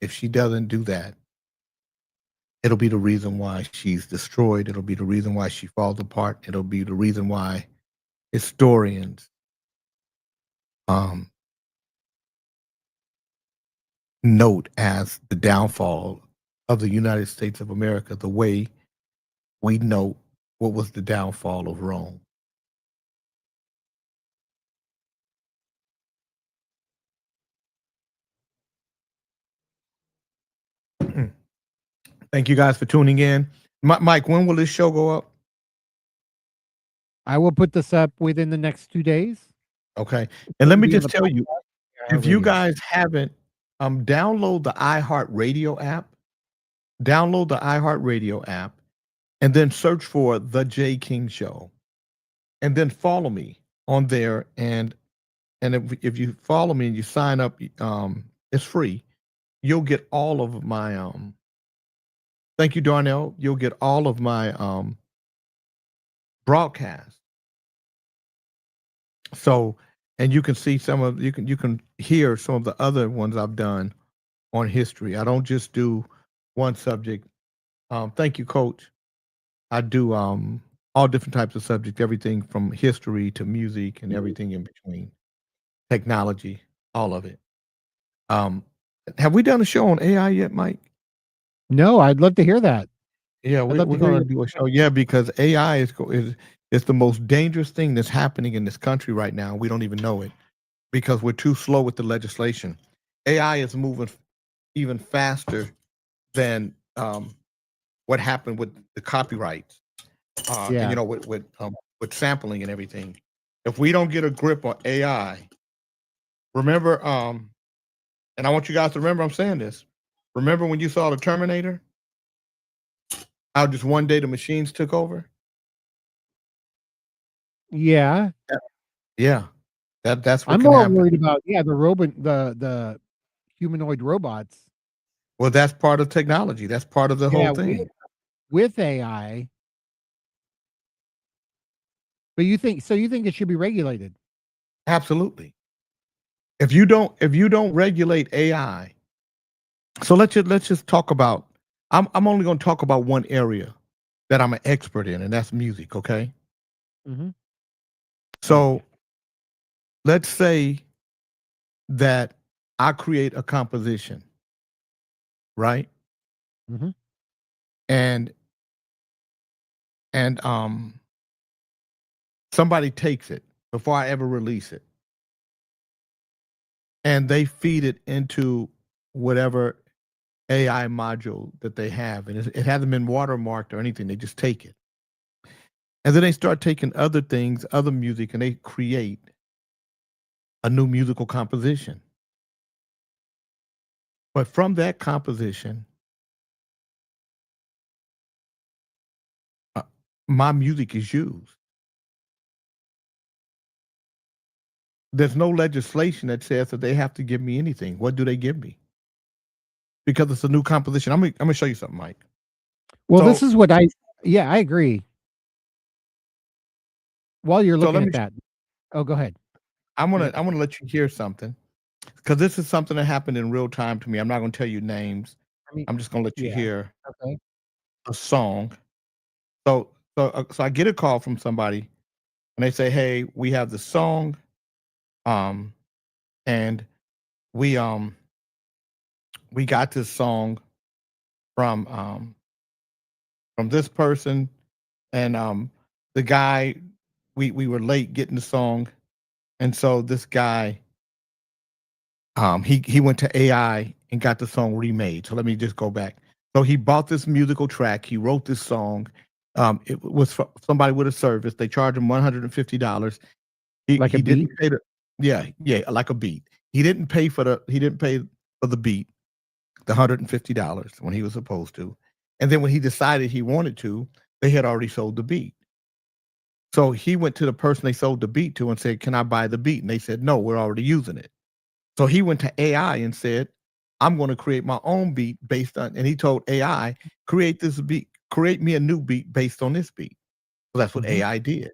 she doesn't do that, it'll be the reason why she's destroyed. It'll be the reason why she falls apart. It'll be the reason why historians note as the downfall of the United States of America, the way we note what was the downfall of Rome. Thank you guys for tuning in. Mike, when will this show go up? I will put this up within the next 2 days. Okay. And let me Be on just the tell you, if you radio. guys haven't, download the iHeartRadio app. Download the iHeartRadio app and then search for The Jay King Show. And then follow me on there. And if you follow me and you sign up, it's free. You'll get all of my thank you, Darnell. You'll get all of my broadcasts. So, and you can see you can hear some of the other ones I've done on history. I don't just do one subject. Thank you, Coach. I do all different types of subjects, everything from history to music and everything in between, technology, all of it. Have we done a show on AI yet, Mike? No, I'd love to hear that. Yeah, we're going to do a show. Yeah, because AI is the most dangerous thing that's happening in this country right now. We don't even know it because we're too slow with the legislation. AI is moving even faster than what happened with the copyrights. And, you know, with sampling and everything. If we don't get a grip on AI, remember, and I want you guys to remember I'm saying this. Remember when you saw the Terminator? How just one day the machines took over? Yeah. Yeah. That's what I'm can more happen. worried about the humanoid robots. Well, that's part of technology. That's part of the whole thing. With AI. But you think it should be regulated? Absolutely. If you don't regulate AI, so let's just talk about. I'm only going to talk about one area that I'm an expert in, and that's music. Okay. Mm-hmm. So let's say that I create a composition, right? Mm-hmm. And somebody takes it before I ever release it, and they feed it into whatever AI module that they have, and it hasn't been watermarked or anything. They just take it, and then they start taking other things, other music, and they create a new musical composition. But from that composition, my music is used. There's no legislation that says that they have to give me anything. What do they give me? Because it's a new composition. I'm gonna show you something, Mike. Well, this is what I agree. While you're looking at that. Oh, go ahead. I'm gonna let you hear something. Because this is something that happened in real time to me. I'm not gonna tell you names. I'm just gonna let you hear a song. So I get a call from somebody and they say, "Hey, we have the song, and we got this song from this person, and the guy we were late getting the song, and so this guy he went to AI and got the song remade. So let me just go back. So he bought this musical track. He wrote this song. It was somebody with a service. They charged him $150. He didn't pay like a beat. He didn't pay for the beat, the $150 when he was supposed to. And then when he decided he wanted to, they had already sold the beat. So he went to the person they sold the beat to and said, "Can I buy the beat?" And they said, "No, we're already using it." So he went to AI and said, "I'm going to create my own beat based on," and he told AI, "Create this beat, create me a new beat based on this beat." So that's what AI did.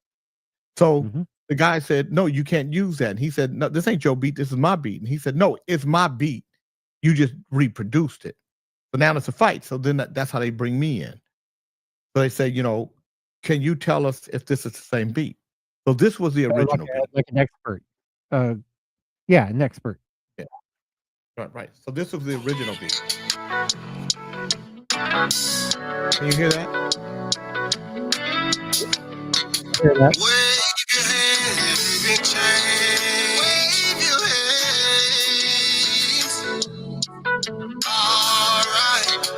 So the guy said, "No, you can't use that." And he said, "No, this ain't your beat. This is my beat." And he said, "No, it's my beat. You just reproduced it." So now it's a fight. So then that's how they bring me in. So they say, "Can you tell us if this is the same beat?" So this was the original beat. Like an expert. Yeah, an expert. Yeah. Right. So this was the original beat. Can you hear that? hear that. Wave your hand, big change. Wave your hands. All right.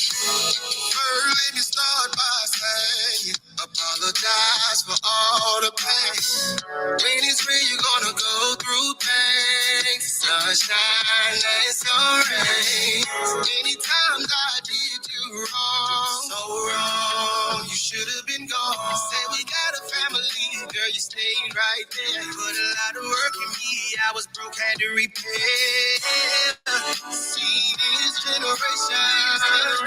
First, let me start by saying, apologize for all the pain. When it's real, you're gonna go through things. Sunshine and some rain. Many times I did you wrong, so wrong. You should have been gone. Said we got a family, girl, you stayed right there. Put a lot of work in me, I was broke, had to repair. See this generation,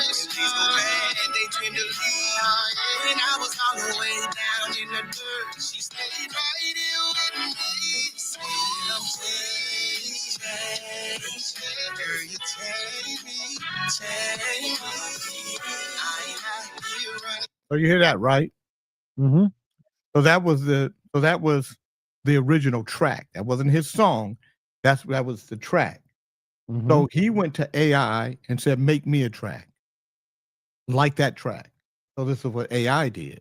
things go bad, they tend to leave. When I was all the way down in the dirt, she stayed right here with me. Still change, girl, you take me, take me. I ain't out here running. So you hear that, right? Mm-hmm. So that was the original track. That wasn't his song. That was the track. Mm-hmm. So he went to AI and said, "Make me a track like that track." So this is what AI did.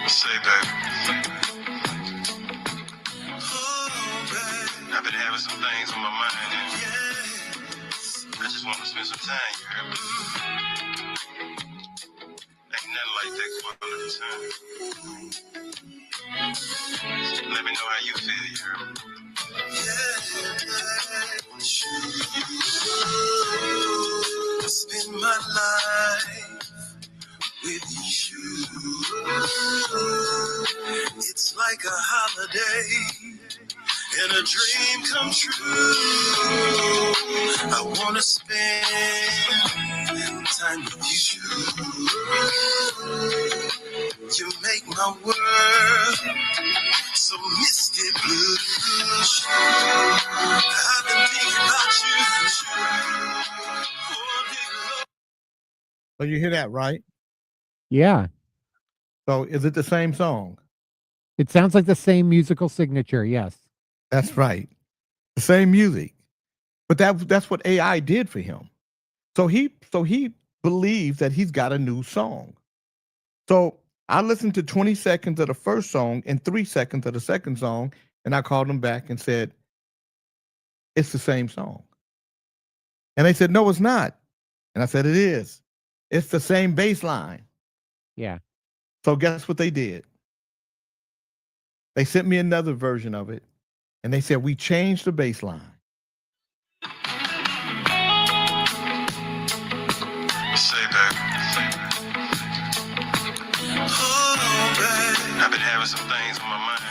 Say, baby. Oh, baby. I've been having some things on my mind, and I just want to spend some time, you heard me? Ain't nothing like that quality time. Let me know how you feel, you heard me? Spend my life with you. It's like a holiday and a dream come true. I wanna spend time with you. You make my world so misty blue. I've been thinking about you. Oh, dear Lord. So you hear that, right? Yeah. So is it the same song? It sounds like the same musical signature. Yes. That's right. The same music. But that's what AI did for him. So he believes that he's got a new song. So I listened to 20 seconds of the first song and 3 seconds of the second song, and I called him back and said, "It's the same song." And they said, "No, it's not." And I said, "It is. It's the same bass line." Yeah. So guess what they did? They sent me another version of it, and they said, "We changed the bass line." Say, baby. Oh, baby. I've been having some things on my mind.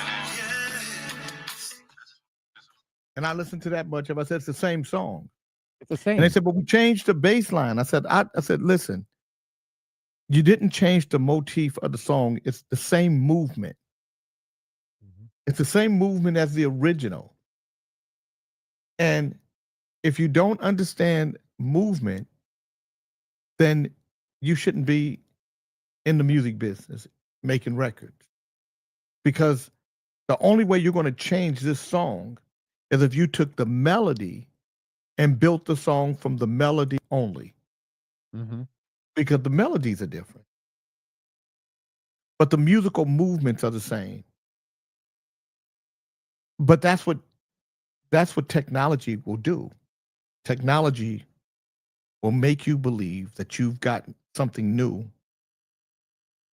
And I listened to that much of it. I said, "It's the same song." It's the same. And they said, "But we changed the bass line." I said, "Listen, you didn't change the motif of the song. It's the same movement. Mhm. It's the same movement as the original. And if you don't understand movement, then you shouldn't be in the music business making records. Because the only way you're going to change this song is if you took the melody and built the song from the melody only, Mm-hmm. because the melodies are different. But the musical movements are the same. But that's what technology will do. Technology will make you believe that you've got something new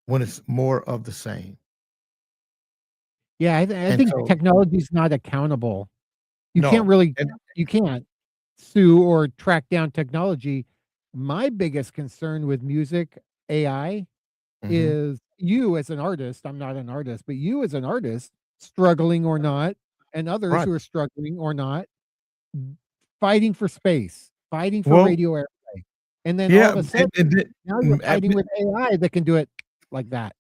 when it's more of the same. Yeah, I And think so- technology is not accountable. You No, can't really and- you can't sue or track down technology. My biggest concern with music AI Mhm. is you as an artist. I'm not an artist, but you as an artist, struggling or not, and others Right. who are struggling or not, fighting for space, fighting for Well, radio airplay. And then all yeah, of a sudden, now you're fighting with AI that can do it like that.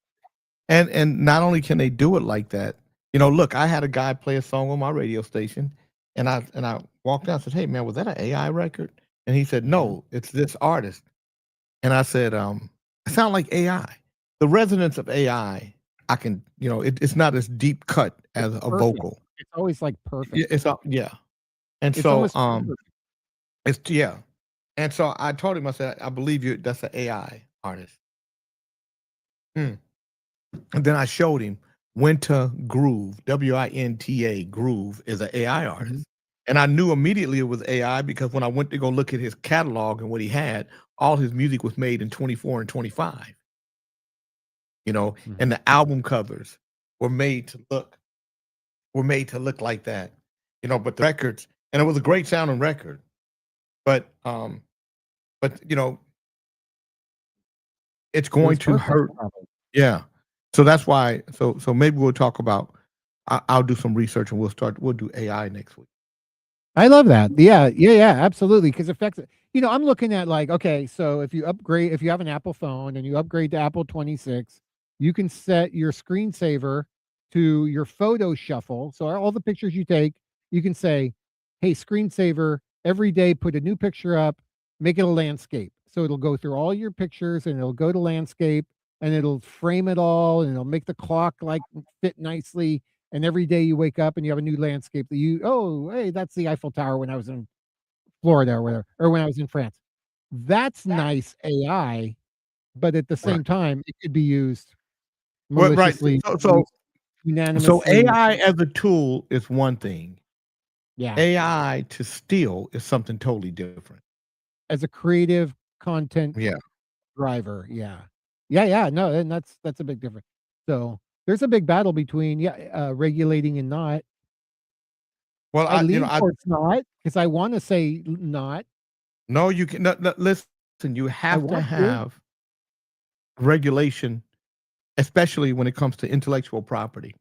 and not only can they do it like that, look, I had a guy play a song on my radio station, and I walked out and said, "Hey man, was that an AI record?" And he said, "No, it's this artist." And I said, "It sounds like AI." The resonance of AI, I can, it's not as deep cut as a Perfect. vocal. It's always like perfect. It's yeah. And It's so almost perfect. it's yeah. And so I told him, I said, I believe you that's an AI artist. Hmm. And then I showed him Winter Groove, WINTA Groove is an AI artist. Mhm. And I knew immediately it was AI because when I went to go look at his catalog and what he had, all his music was made in 24 and 25. You know, Mhm. and the album covers were made to look like that. You know, but the records, and it was a great sounding record. But you know, it's It going was to perfect, hurt. probably. Yeah. So that's why so maybe we'll talk about I'll do some research and we'll do AI next week. I love that. Yeah, absolutely. Because affects it. I'm looking at like, okay, so if you have an Apple phone and you upgrade to Apple 26, you can set your screensaver to your photo shuffle. So all the pictures you take, you can say, hey, screensaver, every day put a new picture up, make it a landscape. So it'll go through all your pictures and it'll go to landscape and it'll frame it all and it'll make the clock like fit nicely, and every day you wake up and you have a new landscape that hey, that's the Eiffel Tower when I was in Florida or whatever, or when I was in France. That's nice AI, but at the Right. same time, it could be used Well, right. maliciously, So unanimously. AI as a tool is one thing. Yeah, AI to steal is something totally different. as a creative content Yeah. driver. Yeah. Yeah, no, and that's a big difference. So, there's a big battle between, regulating and not. Well, I you know, lean towards not because I wanna say not. no, you can no, listen, you I have to want to. have regulation, especially when it comes to intellectual property,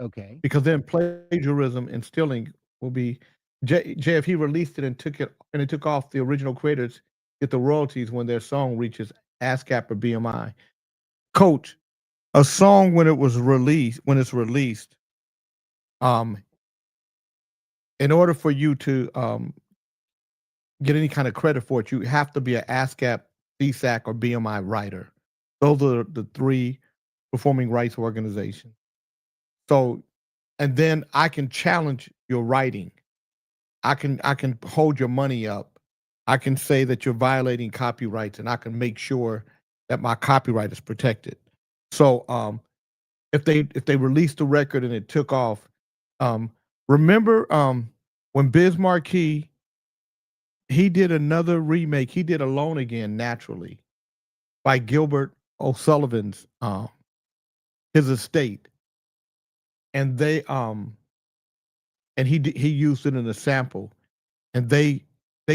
Okay. because then plagiarism and stealing will be if he released it and it took off, the original creators get the royalties when their song reaches ASCAP or BMI. Coach, a song when it's released, um, in order for you to get any kind of credit for it, you have to be an ASCAP, CSAC, or BMI writer. Those are the three performing rights organizations. So, and then I can challenge your writing. I can hold your money up. I can say that you're violating copyrights, and I can make sure that my copyright is protected. So, if they released the record and it took off, um, remember when Biz Markie he did another remake. He did Alone Again Naturally by Gilbert O'Sullivan's his estate, and he used it in a sample, and they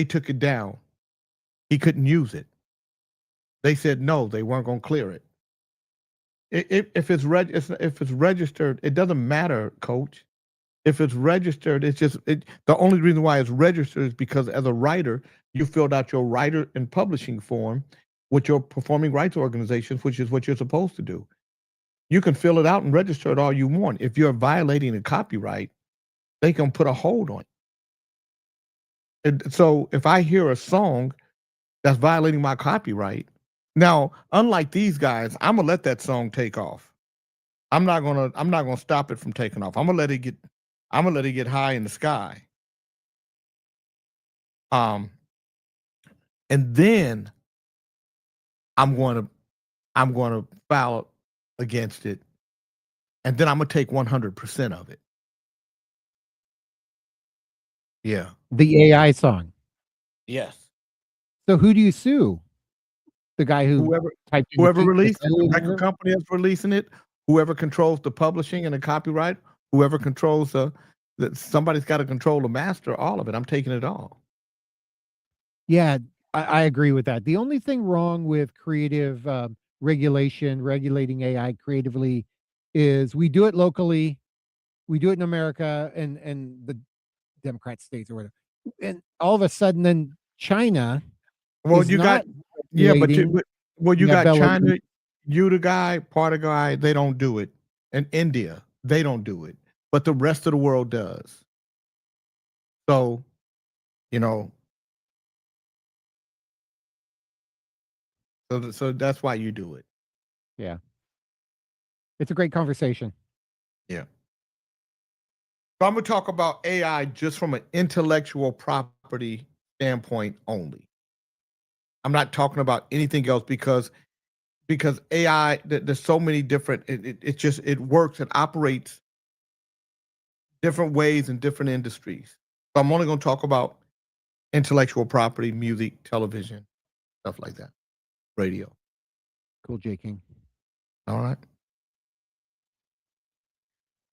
took it down. He couldn't use it. They said no, they weren't going to clear it. If it's registered, it doesn't matter, Coach. If it's registered, the only reason why it's registered is because as a writer, you filled out your writer and publishing form with your performing rights organizations, which is what you're supposed to do. You can fill it out and register it all you want. If you're violating a copyright, they can put a hold on it. And so if I hear a song that's violating my copyright, now unlike these guys, I'm gonna let that song take off. I'm not gonna stop it from taking off. I'm gonna let it get high in the sky. Um, and then I'm going to I'm going to file against it, and then I'm gonna take 100% of it. Yeah. The AI song. Yes. So who do you sue? The guy who Whoever typed in whoever the released it, the code or record whatever? company that's releasing it, whoever controls the publishing and the copyright, whoever controls somebody's got to control the master, all of it. I'm taking it all. Yeah, I agree with that. The only thing wrong with creative, regulating AI creatively is we do it locally, we do it in America and the Democrat states or whatever, and all of a sudden then China Well, is you got not yeah, regulating. you You have got Belarus. China, you the guy, part of guy, they don't do it. And India, they don't do it. But the rest of the world does. So, you know, so that's why you do it. Yeah. It's a great conversation. Yeah. So I'm gonna talk about AI just from an intellectual property standpoint only. I'm not talking about anything else because AI, there's so many different. It works and operates different ways in different industries. So I'm only going to talk about intellectual property, music, television, stuff like that, radio. Cool, J King. All right.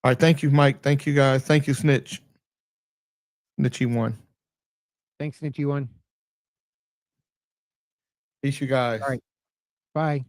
All right. Thank you, Mike. Thank you, guys. Thank you, Snitch. Snitchy one. Thanks, Snitchy one. Peace, you guys. All right. Bye.